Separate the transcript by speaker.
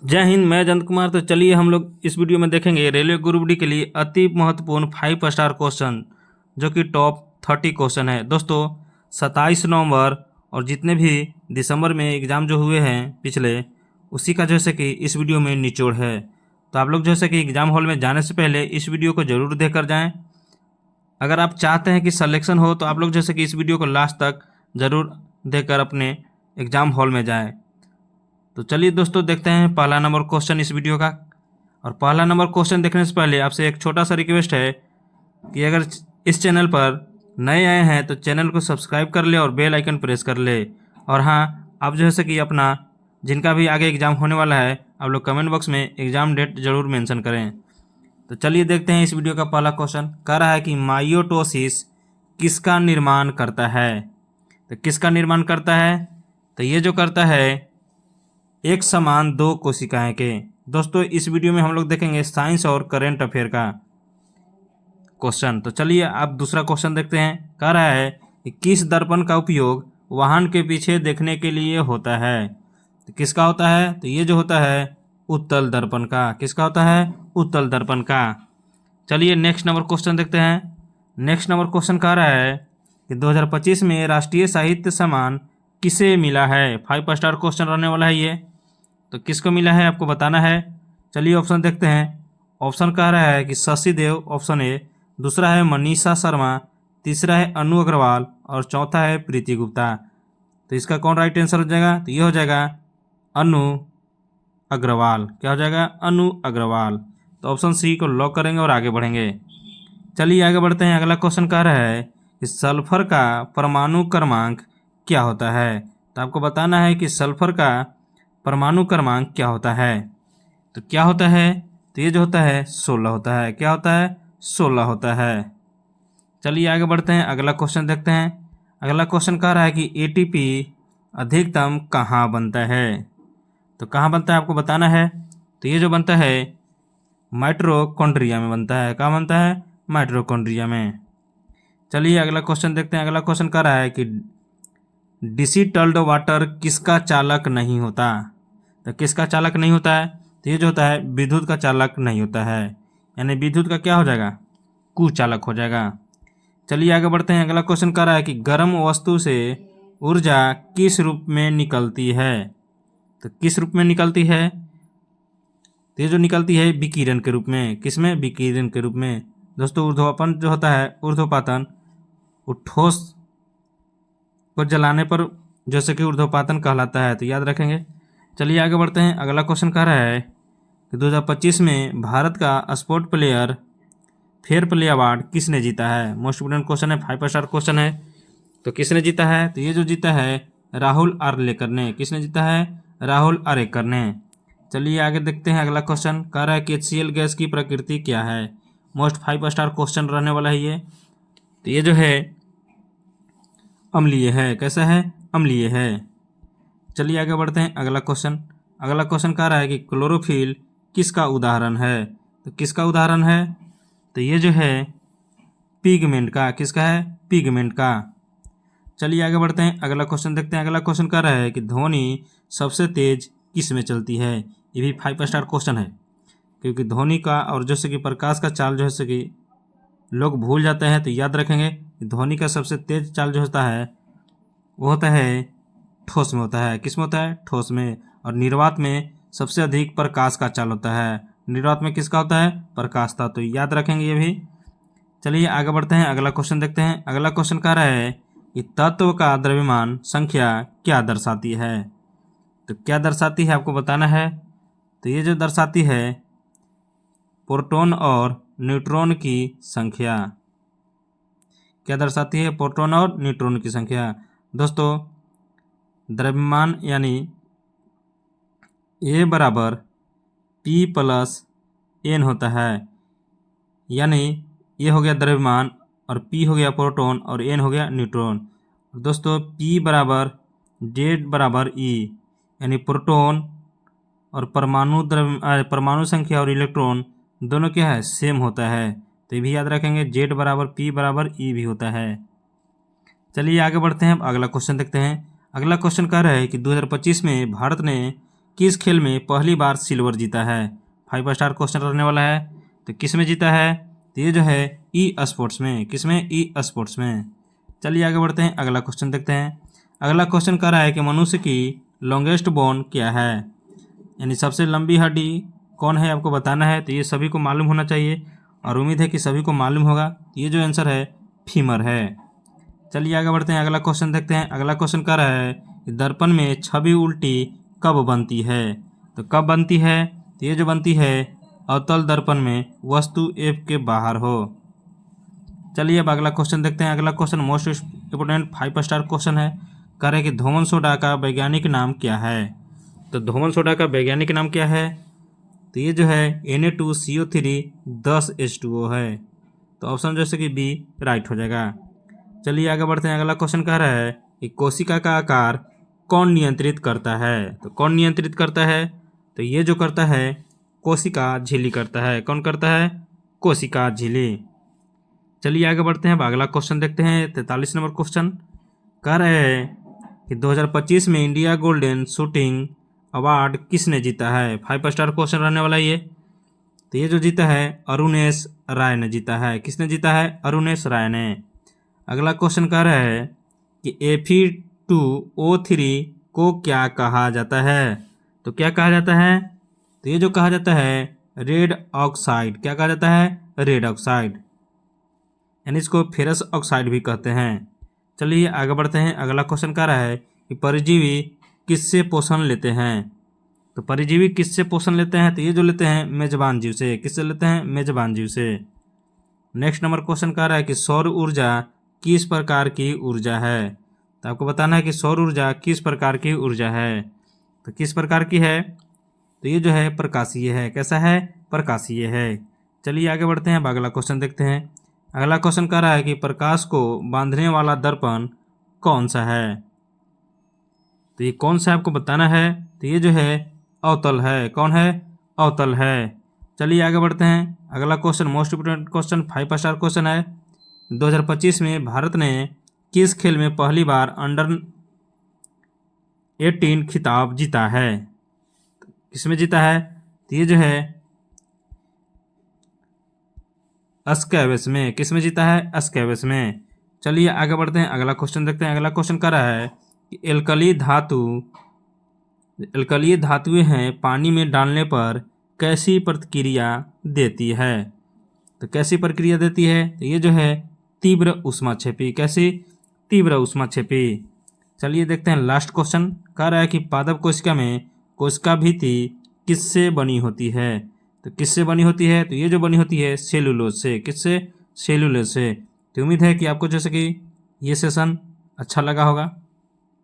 Speaker 1: जय हिंद। मैं जयंत कुमार। तो चलिए हम लोग इस वीडियो में देखेंगे रेलवे ग्रुप डी के लिए अति महत्वपूर्ण 5 स्टार क्वेश्चन, जो कि टॉप 30 क्वेश्चन है। दोस्तों 27 नवंबर और जितने भी दिसंबर में एग्ज़ाम जो हुए हैं पिछले, उसी का जैसे कि इस वीडियो में निचोड़ है। तो आप लोग जैसे कि एग्ज़ाम हॉल में जाने से पहले इस वीडियो को ज़रूर देख कर जाएँ। अगर आप चाहते हैं कि सिलेक्शन हो तो आप लोग जैसे कि इस वीडियो को लास्ट तक ज़रूर देखकर अपने एग्ज़ाम हॉल में जाएँ। तो चलिए दोस्तों देखते हैं पहला नंबर क्वेश्चन इस वीडियो का। और पहला नंबर क्वेश्चन देखने से पहले आपसे एक छोटा सा रिक्वेस्ट है कि अगर इस चैनल पर नए आए हैं तो चैनल को सब्सक्राइब कर ले और बेल आइकन प्रेस कर ले। और हाँ, आप जैसे कि अपना जिनका भी आगे एग्ज़ाम होने वाला है आप लोग कमेंट बॉक्स में एग्ज़ाम डेट ज़रूर मेंशन करें। तो चलिए देखते हैं इस वीडियो का पहला क्वेश्चन। कह रहा है कि माइटोसिस किसका निर्माण करता है। तो किसका निर्माण करता है? तो ये जो करता है एक समान दो कोशिकाएं के। दोस्तों इस वीडियो में हम लोग देखेंगे साइंस और करेंट अफेयर का क्वेश्चन। तो चलिए आप दूसरा क्वेश्चन देखते हैं। कह रहा है कि किस दर्पण का उपयोग वाहन के पीछे देखने के लिए होता है। तो किसका होता है? तो ये जो होता है उत्तल दर्पण का। किसका होता है? उत्तल दर्पण का। चलिए नेक्स्ट नंबर क्वेश्चन देखते हैं। नेक्स्ट नंबर क्वेश्चन कह रहा है कि 2025 में राष्ट्रीय साहित्य सम्मान किसे मिला है। 5 स्टार क्वेश्चन रहने वाला है ये। तो किसको मिला है आपको बताना है। चलिए ऑप्शन देखते हैं। ऑप्शन कह रहा है कि शशि देव, ऑप्शन ए। दूसरा है मनीषा शर्मा। तीसरा है अनु अग्रवाल और चौथा है प्रीति गुप्ता। तो इसका कौन राइट आंसर हो जाएगा? तो ये हो जाएगा अनु अग्रवाल। क्या हो जाएगा? अनु अग्रवाल। तो ऑप्शन सी को लॉक करेंगे और आगे बढ़ेंगे। चलिए आगे बढ़ते हैं। अगला क्वेश्चन कह रहा है कि सल्फर का परमाणु क्रमांक क्या होता है। तो आपको बताना है कि सल्फर का परमाणु क्रमांक क्या होता है। तो क्या होता है? तो ये जो होता है 16 होता है। क्या होता है? 16 होता है। चलिए आगे बढ़ते हैं। अगला क्वेश्चन देखते हैं। अगला क्वेश्चन कह रहा है कि एटीपी अधिकतम कहाँ बनता है। तो कहाँ बनता है आपको बताना है। तो ये जो बनता है माइटोकॉन्ड्रिया में बनता है। कहाँ बनता है? माइटोकॉन्ड्रिया में। चलिए अगला क्वेश्चन देखते हैं। अगला क्वेश्चन कह रहा है कि डिस्टिल्ड वाटर किसका चालक नहीं होता। तो किसका चालक नहीं होता है? तो ये जो होता है विद्युत का चालक नहीं होता है। यानी विद्युत का क्या हो जाएगा? कुचालक हो जाएगा। चलिए आगे बढ़ते हैं। अगला क्वेश्चन कह रहा है कि गर्म वस्तु से ऊर्जा किस रूप में निकलती है। तो किस रूप में निकलती है? तो ये जो निकलती है विकिरण के रूप में। किस में? विकिरण के रूप में। दोस्तों ऊर्ध्वपातन जो होता है, ऊर्ध्वपातन वो ठोस को जलाने पर जैसे कि ऊर्ध्वपातन कहलाता है। तो याद रखेंगे। चलिए आगे बढ़ते हैं। अगला क्वेश्चन कह रहा है कि 2025 में भारत का sport player fair play award किसने जीता है। मोस्ट इम्पोर्टेंट क्वेश्चन है, 5 स्टार क्वेश्चन है। तो किसने जीता है? तो ये जो जीता है राहुल आर्लेकर ने। किसने जीता है? राहुल आर्लेकर ने। चलिए आगे देखते हैं। अगला क्वेश्चन कह रहा है कि HCl गैस की प्रकृति क्या है। मोस्ट 5 स्टार क्वेश्चन रहने वाला है ये। तो ये जो है अम्लीय है। कैसा है? अम्लीय है। चलिए आगे बढ़ते हैं। अगला क्वेश्चन। अगला क्वेश्चन कह रहा है कि क्लोरोफिल किसका उदाहरण है। तो किसका उदाहरण है? तो ये जो है पिगमेंट का। किसका है? पिगमेंट का। चलिए आगे बढ़ते हैं। अगला क्वेश्चन देखते हैं। अगला क्वेश्चन कह रहा है कि ध्वनि सबसे तेज किस में चलती है। ये भी 5 स्टार क्वेश्चन है, क्योंकि ध्वनि का और जैसे कि प्रकाश का चाल जैसे कि लोग भूल जाते हैं। तो याद रखेंगे कि ध्वनि का सबसे तेज चाल जो होता है वो होता है ठोस में होता है। किस में होता है? ठोस में। और निर्वात में सबसे अधिक प्रकाश का चाल होता है। निर्वात में किसका होता है? प्रकाश का। तो याद रखेंगे ये भी। चलिए आगे बढ़ते हैं। अगला क्वेश्चन देखते हैं। अगला क्वेश्चन कह रहा है कि तत्व का द्रव्यमान संख्या क्या दर्शाती है। तो क्या दर्शाती है आपको बताना है। तो ये जो दर्शाती है प्रोटॉन और न्यूट्रॉन की संख्या। क्या दर्शाती है? प्रोटॉन और न्यूट्रॉन की संख्या। दोस्तों द्रव्यमान यानी A बराबर P+N होता है। यानी ये हो गया द्रव्यमान और P हो गया प्रोटॉन और N हो गया न्यूट्रॉन। दोस्तों P बराबर Z बराबर E, यानी प्रोटॉन और परमाणु संख्या और इलेक्ट्रॉन दोनों क्या है? सेम होता है। तो ये भी याद रखेंगे। Z बराबर P बराबर E भी होता है। चलिए आगे बढ़ते हैं। अगला क्वेश्चन देखते हैं। अगला क्वेश्चन कह रहा है कि 2025 में भारत ने किस खेल में पहली बार सिल्वर जीता है? 5 स्टार क्वेश्चन रहने वाला है। तो किस में जीता है? तो ये जो है ई स्पोर्ट्स में। किस में? ई स्पोर्ट्स में। चलिए आगे बढ़ते हैं, अगला क्वेश्चन देखते हैं। अगला क्वेश्चन कह रहा है कि मनुष्य की लॉन्गेस्ट बोन क्या है? यानी सबसे लंबी हड्डी कौन है, आपको बताना है। तो ये सभी को मालूम होना चाहिए और उम्मीद है कि सभी को मालूम होगा। ये जो आंसर है फीमर है। चलिए आगे बढ़ते हैं, अगला क्वेश्चन देखते हैं। अगला क्वेश्चन कह रहा है कि दर्पण में छवि उल्टी कब बनती है? तो कब बनती है? तो ये जो बनती है अवतल दर्पण में वस्तु एफ के बाहर हो। चलिए अब अगला क्वेश्चन देखते हैं। अगला question most important 5 star question है। कह रहे हैं कि धोमन सोडा का वैज्ञानिक नाम क्या है? तो धोमन सोडा का वैज्ञानिक नाम क्या है? तो ये जो है Na2CO3 10H2O है। तो ऑप्शन जैसे कि बी राइट हो जाएगा। चलिए आगे बढ़ते हैं। अगला क्वेश्चन कह रहा है कि कोशिका का आकार कौन नियंत्रित करता है? तो कौन नियंत्रित करता है? तो ये जो करता है कोशिका झिल्ली करता है। कौन करता है? कोशिका झिल्ली। चलिए आगे बढ़ते हैं, अगला क्वेश्चन देखते हैं। 43 नंबर क्वेश्चन कह रहे हैं कि 2025 में इंडिया गोल्डन शूटिंग अवार्ड किसने जीता है? 5 स्टार क्वेश्चन रहने वाला ये। तो ये जो जीता है अरुणेश राय ने जीता है। किसने जीता है? अरुणेश राय ने। अगला क्वेश्चन कह रहा है कि Fe2O3 को क्या कहा जाता है? तो क्या कहा जाता है? तो ये जो कहा जाता है रेड ऑक्साइड। क्या कहा जाता है? रेड ऑक्साइड, यानी इसको फेरस ऑक्साइड भी कहते हैं। चलिए आगे बढ़ते हैं। अगला क्वेश्चन कह रहा है कि परजीवी किससे पोषण लेते हैं? तो परजीवी किससे पोषण लेते हैं? तो ये जो लेते हैं मेजबान जीव से। किससे लेते हैं? मेजबान जीव से। नेक्स्ट नंबर क्वेश्चन कह रहा है कि सौर ऊर्जा किस प्रकार की ऊर्जा है? तो आपको बताना है कि सौर ऊर्जा किस प्रकार की ऊर्जा है। तो किस प्रकार की है? तो ये जो है प्रकाशीय है। कैसा है? प्रकाशीय है। चलिए आगे बढ़ते हैं, अब अगला क्वेश्चन देखते हैं। अगला क्वेश्चन कह रहा है कि प्रकाश को बांधने वाला दर्पण कौन सा है? तो ये कौन सा आपको बताना है। तो ये जो है अवतल है। कौन है? अवतल है। चलिए आगे बढ़ते हैं। अगला question most important question 5 star question है। 2025 में भारत ने किस खेल में पहली बार अंडर-18 खिताब जीता है? किसमें जीता है? तो ये जो है स्क्वैश में। किसमें जीता है? स्क्वैश में। चलिए आगे बढ़ते हैं, अगला क्वेश्चन देखते हैं। अगला क्वेश्चन कर रहा है कि एल्कलीय धातुएं हैं, पानी में डालने पर कैसी प्रतिक्रिया देती है? तो कैसी प्रक्रिया देती है? तो ये जो है तीव्र ऊष्माक्षेपी। कैसी? तीव्र ऊष्माक्षेपी। चलिए देखते हैं लास्ट क्वेश्चन। कह रहा है कि पादप कोशिका में कोशिका भित्ति किससे बनी होती है? तो किससे बनी होती है? तो ये जो बनी होती है सेलुलोज से। किससे? सेलुलोज से। तो उम्मीद है कि आपको जैसे कि ये सेशन अच्छा लगा होगा।